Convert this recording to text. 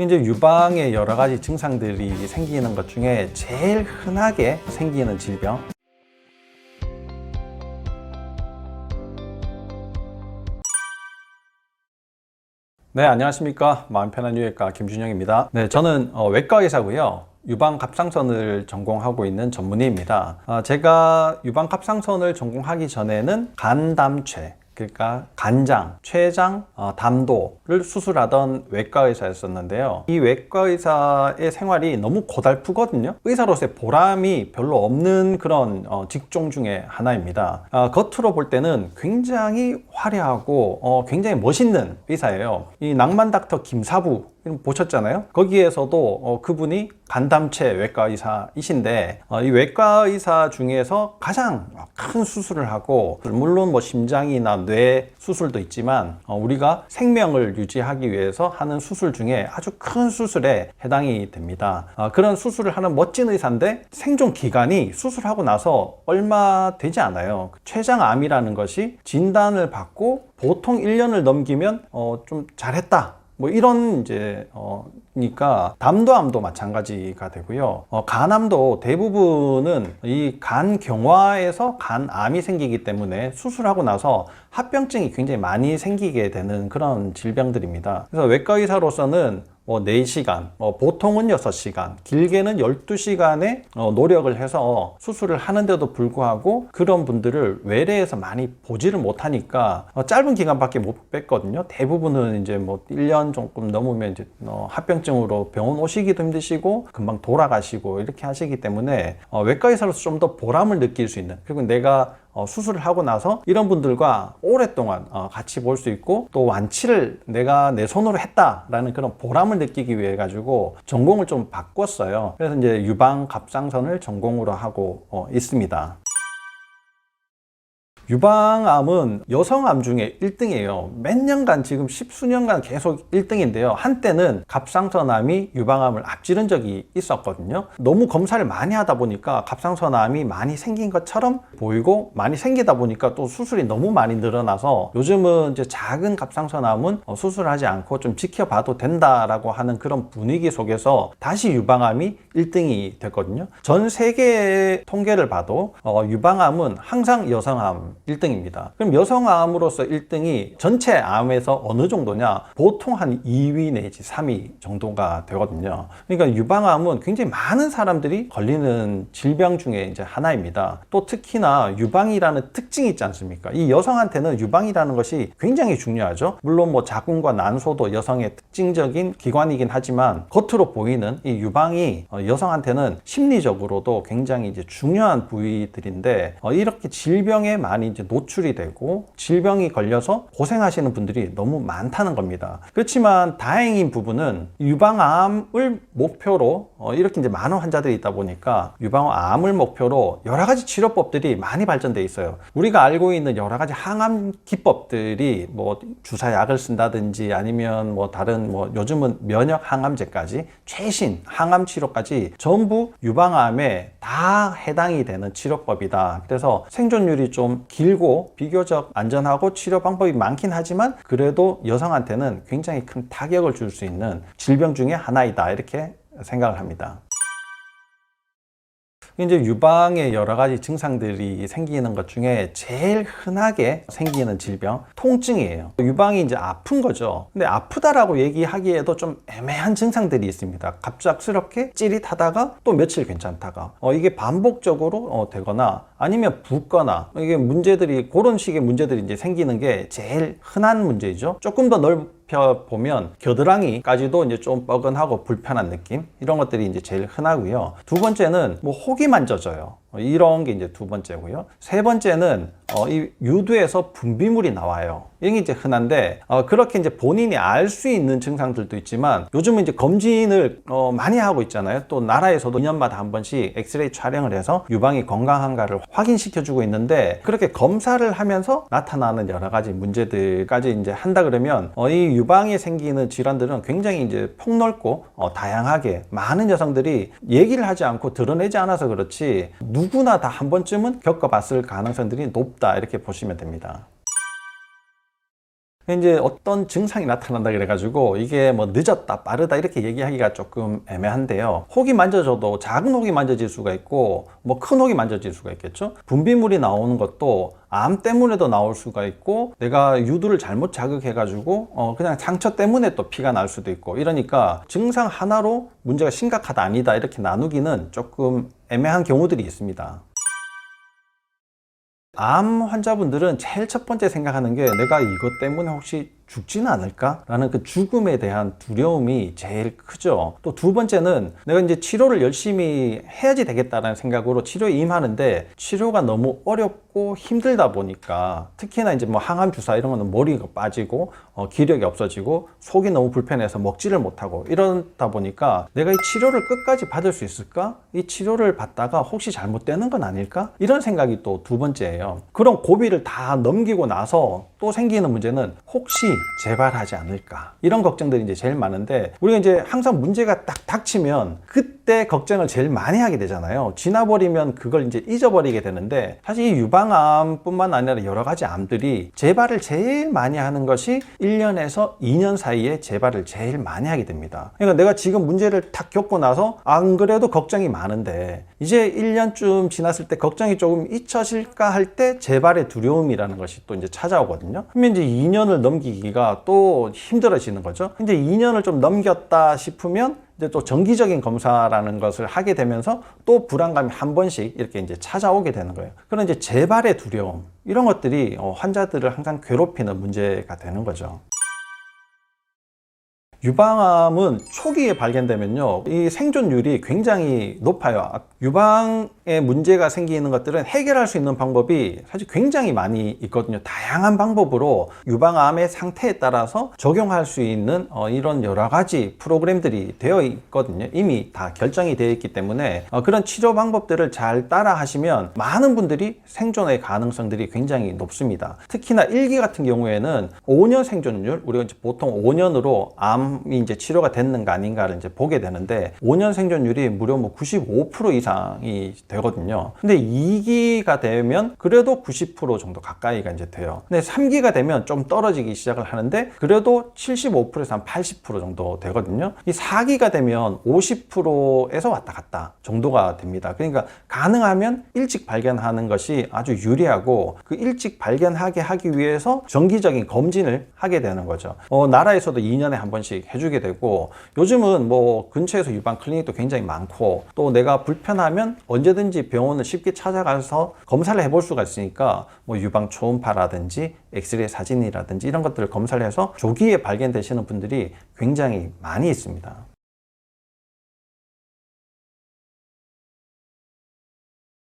이제 유방의 여러 가지 증상들이 생기는 것 중에 제일 흔하게 생기는 질병. 네, 안녕하십니까. 마음 편한 유해과 김준영입니다. 네, 저는 외과 의사고요. 유방 갑상선을 전공하고 있는 전문의입니다. 제가 유방 갑상선을 전공하기 전에는 간담체, 그러니까 간장, 췌장, 담도를 수술하던 외과 의사였었는데요. 이 외과 의사의 생활이 너무 고달프거든요. 의사로서의 보람이 별로 없는 그런 직종 중에 하나입니다. 겉으로 볼 때는 굉장히 화려하고 굉장히 멋있는 의사예요. 이 낭만 닥터 김사부 보셨잖아요. 거기에서도 그분이 간담체 외과 의사이신데 이 외과 의사 중에서 가장 큰 수술을 하고, 물론 뭐 심장이나 뇌 수술도 있지만 우리가 생명을 유지하기 위해서 하는 수술 중에 아주 큰 수술에 해당이 됩니다. 그런 수술을 하는 멋진 의사인데 생존 기간이 수술하고 나서 얼마 되지 않아요. 췌장암이라는 것이 진단을 받고 보통 1년을 넘기면 좀 잘했다, 뭐 이런 니까 담도암도 마찬가지가 되고요. 간암도 대부분은 이 간경화에서 간암이 생기기 때문에 수술하고 나서 합병증이 굉장히 많이 생기게 되는 그런 질병들입니다. 그래서 외과 의사로서는 4시간, 보통은 6시간, 길게는 12시간의 노력을 해서 수술을 하는데도 불구하고 그런 분들을 외래에서 많이 보지를 못하니까 짧은 기간밖에 못 뵀거든요. 대부분은 이제 뭐 1년 조금 넘으면 이제 합병증으로 병원 오시기도 힘드시고 금방 돌아가시고 이렇게 하시기 때문에 외과 의사로서 좀 더 보람을 느낄 수 있는, 그리고 내가 수술을 하고 나서 이런 분들과 오랫동안 같이 볼 수 있고 또 완치를 내가 내 손으로 했다라는 그런 보람을 느끼기 위해 가지고 전공을 좀 바꿨어요. 그래서 이제 유방 갑상선을 전공으로 하고 있습니다. 유방암은 여성암 중에 1등이에요. 몇 년간, 지금 10수년간 계속 1등인데요. 한때는 갑상선암이 유방암을 앞지른 적이 있었거든요. 너무 검사를 많이 하다 보니까 갑상선암이 많이 생긴 것처럼 보이고, 많이 생기다 보니까 또 수술이 너무 많이 늘어나서 요즘은 이제 작은 갑상선암은 수술하지 않고 좀 지켜봐도 된다라고 하는 그런 분위기 속에서 다시 유방암이 1등이 됐거든요. 전 세계의 통계를 봐도 유방암은 항상 여성암 1등입니다. 그럼 여성암으로서 1등이 전체 암에서 어느 정도냐? 보통 한 2위 내지 3위 정도가 되거든요. 그러니까 유방암은 굉장히 많은 사람들이 걸리는 질병 중에 이제 하나입니다. 또 특히나 유방이라는 특징이 있지 않습니까? 이 여성한테는 유방이라는 것이 굉장히 중요하죠. 물론 뭐 자궁과 난소도 여성의 특징적인 기관이긴 하지만 겉으로 보이는 이 유방이 여성한테는 심리적으로도 굉장히 이제 중요한 부위들인데 이렇게 질병에 많이 이제 노출이 되고 질병이 걸려서 고생하시는 분들이 너무 많다는 겁니다. 그렇지만 다행인 부분은 유방암을 목표로 이렇게 이제 많은 환자들이 있다 보니까 유방암을 목표로 여러 가지 치료법들이 많이 발전돼 있어요. 우리가 알고 있는 여러 가지 항암 기법들이 뭐 주사약을 쓴다든지 아니면 뭐 다른 뭐 요즘은 면역 항암제까지 최신 항암 치료까지 전부 유방암에 다 해당이 되는 치료법이다. 그래서 생존율이 좀 길고 비교적 안전하고 치료 방법이 많긴 하지만 그래도 여성한테는 굉장히 큰 타격을 줄 수 있는 질병 중에 하나이다, 이렇게 생각을 합니다. 이제 유방의 여러 가지 증상들이 생기는 것 중에 제일 흔하게 생기는 질병, 통증이에요. 유방이 이제 아픈 거죠. 근데 아프다라고 얘기하기에도 좀 애매한 증상들이 있습니다. 갑작스럽게 찌릿하다가 또 며칠 괜찮다가 이게 반복적으로 되거나 아니면 붓거나, 이게 문제들이, 그런 식의 문제들이 이제 생기는 게 제일 흔한 문제죠. 조금 더 보면 겨드랑이까지도 이제 좀 뻐근하고 불편한 느낌, 이런 것들이 이제 제일 흔하고요. 두 번째는 뭐 혹이 만져져요. 이런 게 이제 두 번째고요. 세 번째는 이 유두에서 분비물이 나와요. 이게 이제 흔한데 그렇게 이제 본인이 알 수 있는 증상들도 있지만 요즘은 이제 검진을 많이 하고 있잖아요. 또 나라에서도 2년마다 한 번씩 엑스레이 촬영을 해서 유방이 건강한가를 확인시켜주고 있는데, 그렇게 검사를 하면서 나타나는 여러 가지 문제들까지 이제 한다 그러면 이 유방에 생기는 질환들은 굉장히 이제 폭넓고 다양하게 많은 여성들이 얘기를 하지 않고 드러내지 않아서 그렇지 누구나 다 한 번쯤은 겪어봤을 가능성들이 높다, 이렇게 보시면 됩니다. 이제 어떤 증상이 나타난다 그래가지고 이게 뭐 늦었다 빠르다 이렇게 얘기하기가 조금 애매한데요. 혹이 만져져도 작은 혹이 만져질 수가 있고 뭐 큰 혹이 만져질 수가 있겠죠. 분비물이 나오는 것도 암 때문에도 나올 수가 있고 내가 유두를 잘못 자극해가지고 그냥 상처 때문에 또 피가 날 수도 있고, 이러니까 증상 하나로 문제가 심각하다 아니다 이렇게 나누기는 조금 애매한 경우들이 있습니다. 암 환자분들은 제일 첫 번째 생각하는 게 내가 이것 때문에 혹시 죽지는 않을까? 라는 그 죽음에 대한 두려움이 제일 크죠. 또 두 번째는 내가 이제 치료를 열심히 해야지 되겠다라는 생각으로 치료에 임하는데 치료가 너무 어렵고 힘들다 보니까, 특히나 이제 뭐 항암 주사 이런 거는 머리가 빠지고 기력이 없어지고 속이 너무 불편해서 먹지를 못하고 이러다 보니까 내가 이 치료를 끝까지 받을 수 있을까? 이 치료를 받다가 혹시 잘못되는 건 아닐까? 이런 생각이 또 두 번째예요. 그런 고비를 다 넘기고 나서 또 생기는 문제는 혹시 재발하지 않을까, 이런 걱정들이 이제 제일 많은데, 우리가 이제 항상 문제가 딱 닥치면 그때 걱정을 제일 많이 하게 되잖아요. 지나버리면 그걸 이제 잊어버리게 되는데, 사실 이 유방암뿐만 아니라 여러 가지 암들이 재발을 제일 많이 하는 것이 1년에서 2년 사이에 재발을 제일 많이 하게 됩니다. 그러니까 내가 지금 문제를 탁 겪고 나서 안 그래도 걱정이 많은데 이제 1년쯤 지났을 때 걱정이 조금 잊혀질까 할 때 재발의 두려움이라는 것이 또 이제 찾아오거든요. 그러면 이제 2년을 넘기기가 또 힘들어지는 거죠. 이제 2년을 좀 넘겼다 싶으면 이제 또 정기적인 검사라는 것을 하게 되면서 또 불안감이 한 번씩 이렇게 이제 찾아오게 되는 거예요. 그런 이제 재발의 두려움, 이런 것들이 환자들을 항상 괴롭히는 문제가 되는 거죠. 유방암은 초기에 발견되면요, 이 생존율이 굉장히 높아요. 유방에 문제가 생기는 것들은 해결할 수 있는 방법이 사실 굉장히 많이 있거든요. 다양한 방법으로 유방암의 상태에 따라서 적용할 수 있는 이런 여러 가지 프로그램들이 되어 있거든요. 이미 다 결정이 되어 있기 때문에 그런 치료 방법들을 잘 따라 하시면 많은 분들이 생존의 가능성들이 굉장히 높습니다. 특히나 1기 같은 경우에는 5년 생존율, 우리가 이제 보통 5년으로 암이 이제 치료가 됐는가 아닌가를 이제 보게 되는데, 5년 생존율이 무려 뭐 95% 이상이 되거든요. 근데 2기가 되면 그래도 90% 정도 가까이가 이제 돼요. 근데 3기가 되면 좀 떨어지기 시작을 하는데 그래도 75%에서 한 80% 정도 되거든요. 이 4기가 되면 50%에서 왔다 갔다 정도가 됩니다. 그러니까 가능하면 일찍 발견하는 것이 아주 유리하고, 그 일찍 발견하게 하기 위해서 정기적인 검진을 하게 되는 거죠. 나라에서도 2년에 한 번씩 해주게 되고, 요즘은 뭐 근처에서 유방 클리닉도 굉장히 많고, 또 내가 불편하면 언제든지 병원을 쉽게 찾아가서 검사를 해볼 수가 있으니까 뭐 유방 초음파라든지 엑스레이 사진이라든지 이런 것들을 검사를 해서 조기에 발견되시는 분들이 굉장히 많이 있습니다.